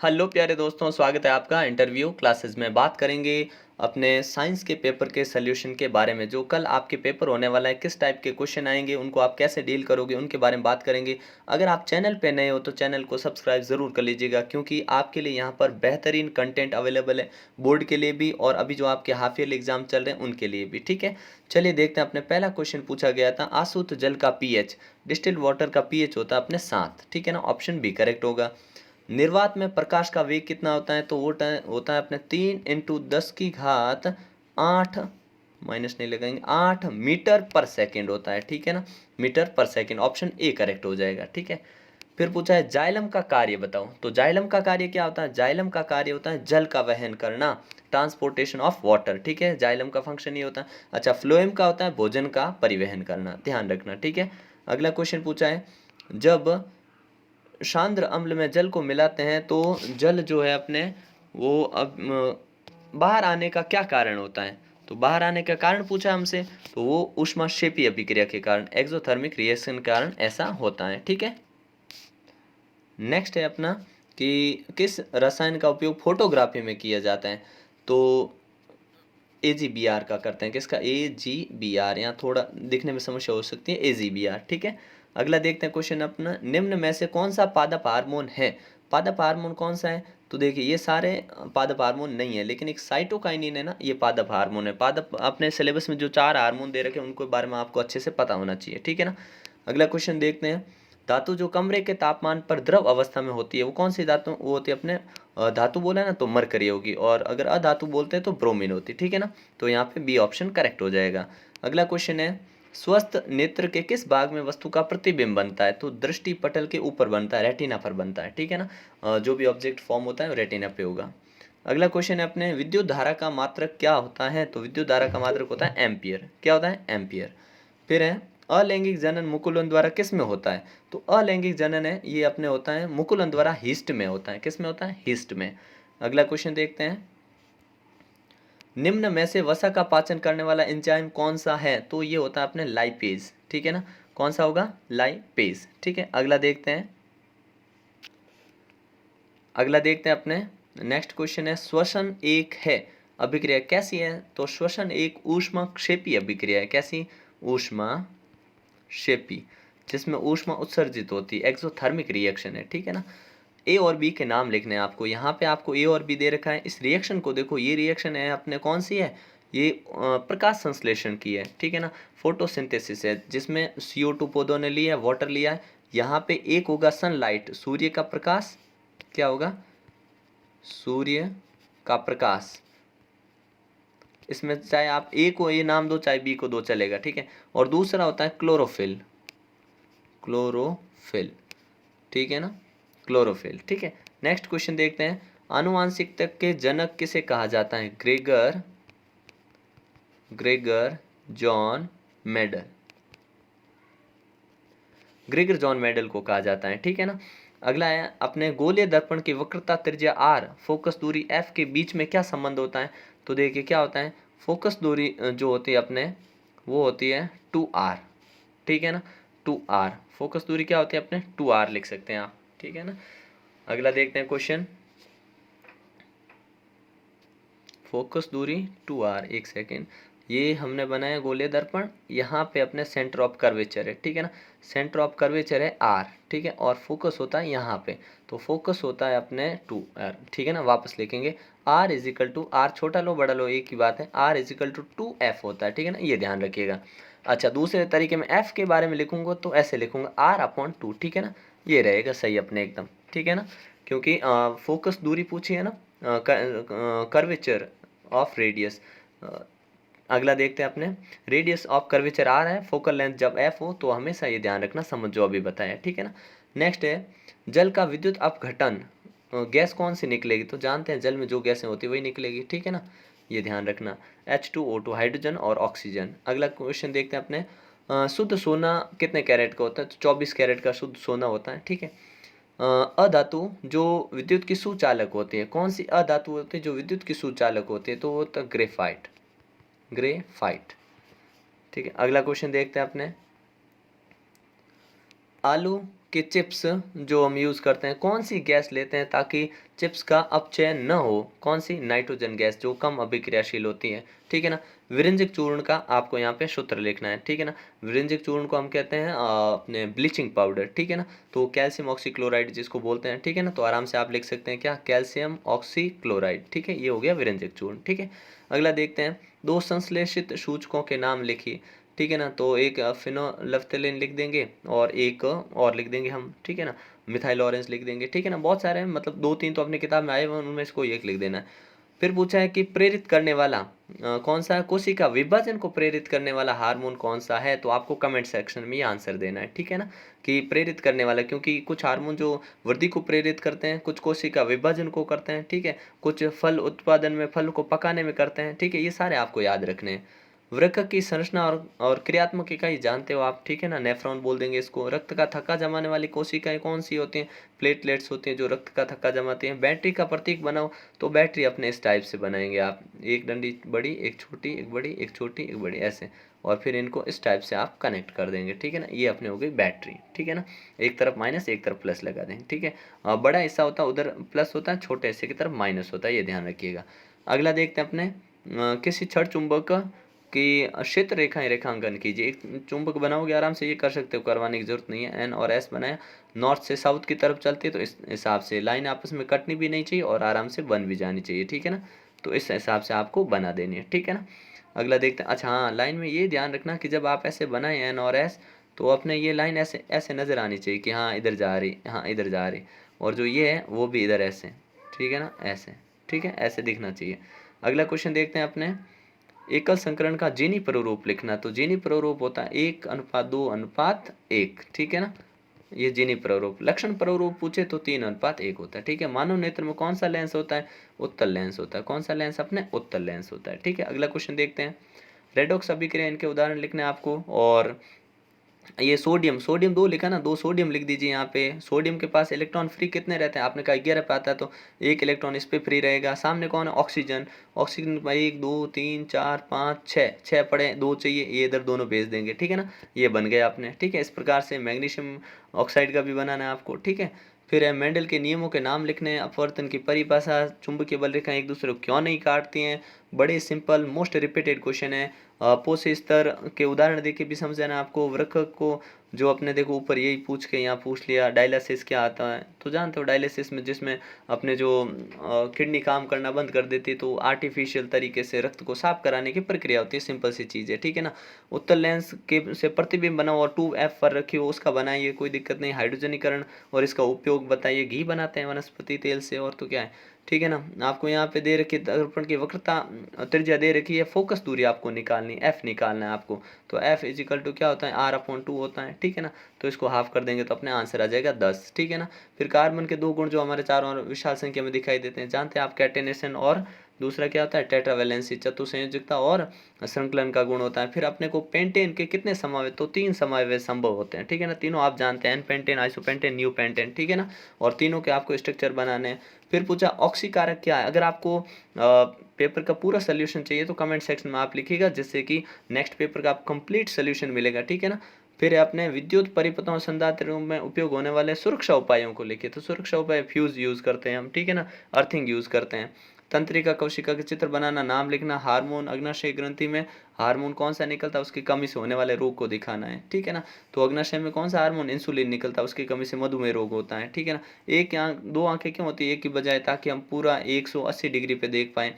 Hello प्यारे दोस्तों, स्वागत है आपका इंटरव्यू क्लासेस में। बात करेंगे अपने साइंस के पेपर के सॉल्यूशन के बारे में। जो कल आपके पेपर होने वाला है, किस टाइप के क्वेश्चन आएंगे, उनको आप कैसे डील करोगे, उनके बारे में बात करेंगे। अगर आप चैनल पे नए हो तो चैनल को सब्सक्राइब ज़रूर कर लीजिएगा, क्योंकि आपके लिए यहाँ पर बेहतरीन कंटेंट अवेलेबल है, बोर्ड के लिए भी और अभी जो आपके हाफ ईयरली एग्जाम चल रहे हैं उनके लिए भी। ठीक है, चलिए देखते हैं। अपने पहला क्वेश्चन पूछा गया था, आसूत जल का पीएच, डिस्टिल्ड वाटर का पीएच होता है अपने 7। ठीक है ना, ऑप्शन बी करेक्ट होगा। निर्वात में प्रकाश का वेग कितना होता है, तो वो होता है अपने 3 × 10⁸ माइनस नहीं लगाएंगे, 8 मीटर पर सेकेंड होता है। ठीक है ना, मीटर पर सेकेंड, ऑप्शन ए करेक्ट हो जाएगा। ठीक है, फिर पूछा है जाइलम का कार्य बताओ। तो जाइलम का कार्य क्या होता है? जाइलम का कार्य होता है जल का वहन करना, ट्रांसपोर्टेशन ऑफ वाटर। ठीक है, जाइलम का फंक्शन ये होता है। अच्छा, फ्लोएम का होता है भोजन का परिवहन करना, ध्यान रखना। ठीक है, अगला क्वेश्चन पूछा है, जब सांद्र अम्ल में जल को मिलाते हैं तो जल जो है अपने वो अब बाहर आने का क्या कारण होता है? तो बाहर आने का कारण पूछा हमसे, तो वो ऊष्माक्षेपी अभिक्रिया के कारण, एक्सोथर्मिक रिएक्शन के कारण ऐसा होता है। ठीक है, नेक्स्ट है अपना कि किस रसायन का उपयोग फोटोग्राफी में किया जाता है? तो AgBr का करते हैं। किसका? AgBr। यहाँ थोड़ा दिखने में समस्या हो सकती है, AgBr। ठीक है, अगला देखते हैं क्वेश्चन अपना, निम्न में से कौन सा पादप हार्मोन है? पादप हार्मोन कौन सा है? तो देखिए, ये सारे पादप हार्मोन नहीं है, लेकिन एक साइटोकाइनिन है ना, ये पादप हार्मोन है। पादप अपने सिलेबस में जो 4 हार्मोन दे रखे हैं उनके बारे में आपको अच्छे से पता होना चाहिए। ठीक है ना, अगला क्वेश्चन देखते हैं, धातु जो कमरे के तापमान पर द्रव अवस्था में होती है वो कौन सी धातु? वो होती है अपने धातु बोला है ना तो मरकरी होगी, और अगर अधातु बोलते हैं तो ब्रोमीन होती। ठीक है ना, तो यहाँ पे बी ऑप्शन करेक्ट हो जाएगा। अगला क्वेश्चन है, स्वस्थ नेत्र के किस भाग में वस्तु का प्रतिबिंब बनता है? तो दृष्टि पटल के ऊपर बनता है, रेटिना पर बनता है। ठीक है ना, जो भी ऑब्जेक्ट फॉर्म होता है वो रेटिना पे होगा। अगला क्वेश्चन है अपने, विद्युत धारा का मात्रक क्या होता है? तो विद्युत धारा का मात्रक होता है एम्पियर। क्या होता है? एम्पियर। फिर है, अलैंगिक जनन मुकुलन द्वारा किस में होता है? तो अलैंगिक जनन है ये अपने होता है मुकुलन द्वारा हिस्ट में होता है। किस में होता है? हिस्ट में। अगला क्वेश्चन देखते हैं, निम्न में से वसा का पाचन करने वाला एंजाइम कौन सा है? तो ये होता है अपने लाइपेज। ठीक है ना, कौन सा होगा? लाइपेज। ठीक है, अगला देखते हैं, अपने नेक्स्ट क्वेश्चन है, श्वसन एक है अभिक्रिया कैसी है? तो श्वसन एक ऊष्माक्षेपी अभिक्रिया है। कैसी? ऊष्माक्षेपी, जिसमें ऊष्मा उत्सर्जित होती है, एक्सोथर्मिक रिएक्शन है। ठीक है ना, ए और बी के नाम लिखने हैं आपको। यहाँ पे आपको ए और बी दे रखा है। इस रिएक्शन को देखो, ये रिएक्शन है अपने कौन सी है? ये प्रकाश संश्लेषण की है। ठीक है ना, फोटोसिंथेसिस है, जिसमें CO2 पौधों ने लिया है, वाटर लिया है। यहाँ पे एक होगा सनलाइट, सूर्य का प्रकाश। क्या होगा? सूर्य का प्रकाश। इसमें चाहे आप ए को ये नाम दो, चाहे बी को दो, चलेगा। ठीक है, और दूसरा होता है क्लोरोफिल। क्लोरोफिल, ठीक है ना, क्लोरोफिल। ठीक है, नेक्स्ट क्वेश्चन देखते हैं, आनुवांशिकता के जनक किसे कहा जाता है? Gregor John medal. Gregor John medal को कहा जाता है। ठीक है ना, अगला है अपने गोलीय दर्पण की वक्रता त्रिज्या r, फोकस दूरी f के बीच में क्या संबंध होता है? तो देखिए क्या होता है, फोकस दूरी जो होती है अपने वो होती है 2r। ठीक है ना, 2r फोकस दूरी क्या होती है अपने? 2r लिख सकते हैं आप। ठीक है ना, अगला देखते हैं क्वेश्चन, फोकस दूरी 2r। एक सेकेंड, ये हमने बनाया गोलीय दर्पण, यहाँ पे अपने सेंटर ऑफ कर्वेचर है। ठीक है ना, सेंटर ऑफ कर्वेचर है r। ठीक है, और फोकस होता है यहाँ पे, तो फोकस होता है अपने 2r। ठीक है ना, वापस लिखेंगे, r is equal to, r छोटा लो बड़ा लो एक ही बात है, r is equal to 2f होता है। ठीक है ना, ये ध्यान रखिएगा। अच्छा, दूसरे तरीके में f के बारे में लिखूंगा तो ऐसे लिखूंगा r/2। ठीक है ना, ये रहेगा सही अपने एकदम। ठीक है ना, क्योंकि फोकस दूरी पूछी है ना, कर्वेचर ऑफ रेडियस। अगला देखते हैं अपने, रेडियस ऑफ कर्वेचर आर है, फोकल लेंथ जब एफ हो, तो हमेशा ये ध्यान रखना, समझ जो अभी बताया। ठीक है ना, नेक्स्ट है, जल का विद्युत अपघटन गैस कौन सी निकलेगी? तो जानते हैं जल में जो गैसें होती है वही निकलेगी। ठीक है ना, ये ध्यान रखना, H2O2 हाइड्रोजन और ऑक्सीजन। अगला क्वेश्चन देखते हैं अपने, शुद्ध सोना कितने कैरेट का होता है? तो 24 कैरेट का शुद्ध सोना होता है। ठीक है, अधातु जो विद्युत की सुचालक होती है, कौन सी अधातु होती है जो विद्युत की सुचालक होती है? तो वो होता है ग्रेफाइट। ठीक है, अगला क्वेश्चन देखते हैं अपने, आलू कि चिप्स जो हम यूज़ करते हैं कौन सी गैस लेते हैं ताकि चिप्स का अपचय न हो, कौन सी? नाइट्रोजन गैस जो कम अभिक्रियाशील होती है, ठीक है ना। विरंजिक चूर्ण का आपको यहाँ पे सूत्र लिखना है, ठीक है ना। विरंजिक चूर्ण को हम कहते हैं अपने ब्लीचिंग पाउडर, ठीक है ना। तो कैल्शियम ऑक्सीक्लोराइड जिसको बोलते हैं, ठीक है ना। तो आराम से आप लिख सकते हैं क्या? कैल्शियम ऑक्सीक्लोराइड, ठीक है। ये हो गया विरंजिक चूर्ण, ठीक है। अगला देखते हैं, दो संश्लेषित सूचकों के नाम लिखिए, ठीक है ना। तो एक फिनोल्फ्थेलिन लिख देंगे और एक और लिख देंगे हम, ठीक है ना, मिथाइल ऑरेंज लिख देंगे, ठीक है ना। बहुत सारे हैं, मतलब 2-3 तो अपनी किताब में आए हुए हैं, उनमें से कोई एक लिख देना है। फिर पूछा है कि प्रेरित करने वाला कौन सा है? कोशिका विभाजन को प्रेरित करने वाला हार्मोन कौन सा है? तो आपको कमेंट सेक्शन में ये आंसर देना है, ठीक है ना, कि प्रेरित करने वाला, क्योंकि कुछ हार्मोन जो वृद्धि को प्रेरित करते हैं, कुछ कोशिका विभाजन को करते हैं, ठीक है, कुछ फल उत्पादन में, फल को पकाने में करते हैं, ठीक है। ये सारे आपको याद रखने हैं। वृक्क की संरचना और क्रियात्मक इकाई जानते हो आप, ठीक है ना, नेफ्रॉन बोल देंगे इसको। रक्त का थक्का जमाने वाली कोशिकाएं कौन सी होती हैं? प्लेटलेट्स होती हैं जो रक्त का थक्का जमाती हैं। बैटरी का प्रतीक बनाओ, तो बैटरी अपने इस टाइप से बनाएंगे आप, एक डंडी बड़ी, एक छोटी, एक बड़ी, एक छोटी, एक बड़ी, ऐसे, और फिर इनको इस टाइप से आप कनेक्ट कर देंगे, ठीक है ना। ये अपने हो गई बैटरी, ठीक है ना। एक तरफ माइनस, एक तरफ प्लस लगा देंगे, ठीक है। बड़ा हिस्सा होता है उधर प्लस होता है, छोटे हिस्से की तरफ माइनस होता है, ये ध्यान रखिएगा। अगला देखते हैं अपने, किसी छड़ चुंबक कि क्षेत्र रेखाएं रेखांकन कीजिए। एक चुंबक बनाओगे आराम से, ये कर सकते हो, करवाने की जरूरत नहीं है। एन और एस बनाया, नॉर्थ से साउथ की तरफ चलती है, तो इस हिसाब से लाइन आपस में कटनी भी नहीं चाहिए और आराम से बन भी जानी चाहिए, ठीक है ना। तो इस हिसाब से आपको बना देनी है, ठीक है ना। अगला देखते हैं, अच्छा हाँ, लाइन में ये ध्यान रखना कि जब आप ऐसे बनाए एन और एस, तो अपने ये लाइन ऐसे ऐसे नज़र आनी चाहिए कि हाँ इधर जा रही, हाँ इधर जा रही, और जो ये है वो भी इधर ऐसे, ठीक है ना, ऐसे, ठीक है, ऐसे दिखना चाहिए। अगला क्वेश्चन देखते हैं अपने, एकल संकरण का जीनी प्रारूप लिखना। तो जीनी प्रारूप होता है 1:2:1, ठीक है ना, ये जीनी प्रारूप। लक्षण प्रारूप पूछे तो 3:1 होता है, ठीक है। मानव नेत्र में कौन सा लेंस होता है? उत्तल लेंस होता है। कौन सा लेंस? अपने उत्तल लेंस होता है, ठीक है। अगला क्वेश्चन देखते हैं, रेडॉक्स अभिक्रिया, इनके उदाहरण लिखने हैं आपको। और ये सोडियम, सोडियम 2 लिखा ना, 2 सोडियम लिख दीजिए यहाँ पे। सोडियम के पास इलेक्ट्रॉन फ्री कितने रहते हैं? आपने कहा 11 पे आता है, तो 1 इलेक्ट्रॉन इस पे फ्री रहेगा। सामने कौन है? ऑक्सीजन। ऑक्सीजन 1 2 3 4 5 6, 6 पड़े, 2 चाहिए, ये इधर दोनों भेज देंगे, ठीक है ना। ये बन गया आपने, ठीक है। इस प्रकार से मैग्नीशियम ऑक्साइड का भी बनाना है आपको, ठीक है। फिर है मेंडल के नियमों के नाम लिखने हैं, अपवर्तन की परिभाषा, चुंबकीय बल रेखाएं एक दूसरे को क्यों नहीं काटती हैं। बड़े सिंपल मोस्ट रिपीटेड क्वेश्चन है। पोष स्तर के उदाहरण देके भी समझाना आपको। वृक्क को जो अपने देखो ऊपर यही पूछ के यहाँ पूछ लिया, डायलिसिस क्या आता है? तो जानते हो डायलिसिस में, जिसमें अपने जो किडनी काम करना बंद कर देती है, तो आर्टिफिशियल तरीके से रक्त को साफ कराने की प्रक्रिया होती है। सिंपल सी चीज़ है, ठीक है ना। उत्तल लेंस के से प्रतिबिंब बनाओ और 2F पर रखी हो, उसका बनाइए, कोई दिक्कत नहीं। हाइड्रोजनीकरण और इसका उपयोग बताइए। घी बनाते हैं वनस्पति तेल से, और तो क्या है, ठीक है ना। आपको यहाँ पे दे रखी दर्पण की वक्रता त्रिज्या दे रखी है, फोकस दूरी आपको निकालनी, एफ निकालना है आपको। तो एफ इजिकल टू क्या होता है? R/2 होता है, ठीक है ना। तो इसको हाफ कर देंगे तो अपने आंसर आ जाएगा 10, ठीक है ना। फिर कार्बन के 2 गुण जो हमारे चारों ओर विशाल संख्या में दिखाई देते हैं, जानते हैं आप, कैटेनेशन और दूसरा क्या होता है? टेट्रावैलेंसी, चतुसंयोजकता और संकलन का गुण होता है। फिर अपने को पेंटेन के कितने समावेश? तो 3 समावेश संभव होते हैं, ठीक है ना। तीनों आप जानते हैं, n pentane, isopentane, neo pentane, ठीक है ना। और तीनों के आपको स्ट्रक्चर बनाने हैं। फिर पूछा ऑक्सीकारक क्या है। अगर आपको पेपर का पूरा सोल्यूशन चाहिए तो कमेंट सेक्शन में आप लिखिएगा, जिससे कि नेक्स्ट पेपर का आपको कंप्लीट सोल्यूशन मिलेगा, ठीक है ना। फिर अपने विद्युत परिपथों और संधारित्र में उपयोग होने वाले सुरक्षा उपायों को लिखिए। तो सुरक्षा उपाय, फ्यूज यूज करते हैं हम, ठीक है ना, अर्थिंग यूज करते हैं। तंत्रिका कोशिका के चित्र बनाना, नाम लिखना। हार्मोन, अग्नाशय ग्रंथि में हार्मोन कौन सा निकलता है, उसकी कमी से होने वाले रोग को दिखाना है, ठीक है ना। तो अग्नाशय में कौन सा हार्मोन? इंसुलिन निकलता है, उसकी कमी से मधुमेह रोग होता है, ठीक है ना। एक आंख, 2 आंखें क्यों होती है एक की बजाय? ताकि हम पूरा 180 डिग्री पे देख पाएँ।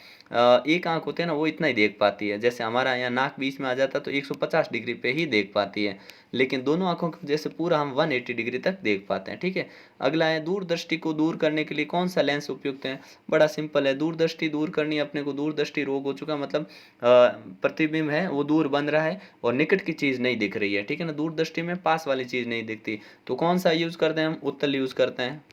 एक आंख होती है ना, वो इतना ही देख पाती है, जैसे हमारा यहाँ नाक बीच में आ जाता है तो 150 डिग्री पे ही देख पाती है, लेकिन दोनों आंखों की वजह से पूरा हम 180 डिग्री तक देख पाते हैं, ठीक है। अगला है, दूरदृष्टि को दूर करने के लिए कौन सा लेंस उपयुक्त है? बड़ा सिंपल है, दूरदृष्टि दूर करनी अपने को, दूरदृष्टि रोग हो चुका, मतलब प्रतिबिंब है वो दूर बन रहा है और निकट की चीज़ नहीं दिख रही है, ठीक है ना। दूरदृष्टि में पास वाली चीज़ नहीं दिखती, तो कौन सा यूज़ करते हैं हम? उत्तल यूज़ करते हैं।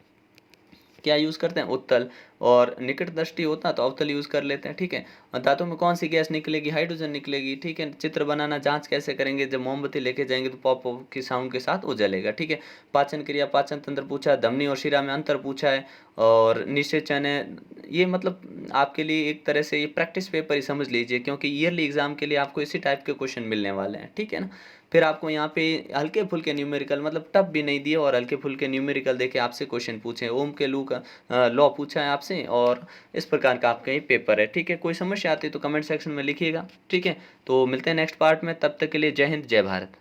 क्या यूज़ करते हैं? उत्तल। और निकट दृष्टि होता तो अवतल यूज़ कर लेते हैं, ठीक है। और धातु में कौन सी गैस निकलेगी? हाइड्रोजन निकलेगी, ठीक है। चित्र बनाना, जांच कैसे करेंगे? जब मोमबत्ती लेके जाएंगे तो पॉप पॉप की साउंड के साथ वो जलेगा, ठीक है। पाचन क्रिया, पाचन तंत्र पूछा है, धमनी और शिरा में अंतर पूछा है, और निषेचन है। ये मतलब आपके लिए एक तरह से ये प्रैक्टिस पेपर ही समझ लीजिए, क्योंकि ईयरली एग्जाम के लिए आपको इसी टाइप के क्वेश्चन मिलने वाले हैं, ठीक है ना। फिर आपको यहाँ पे हल्के फुल्के न्यूमेरिकल, मतलब टफ भी नहीं दिए और हल्के फुल्के न्यूमेरिकल देके आपसे क्वेश्चन पूछे, ओम के लॉ पूछा है आपसे, और इस प्रकार का आपका ये पेपर है। ठीक है, कोई समस्या आती है तो कमेंट सेक्शन में लिखिएगा। ठीक है, तो मिलते हैं नेक्स्ट पार्ट में, तब तक के लिए जय हिंद जय भारत।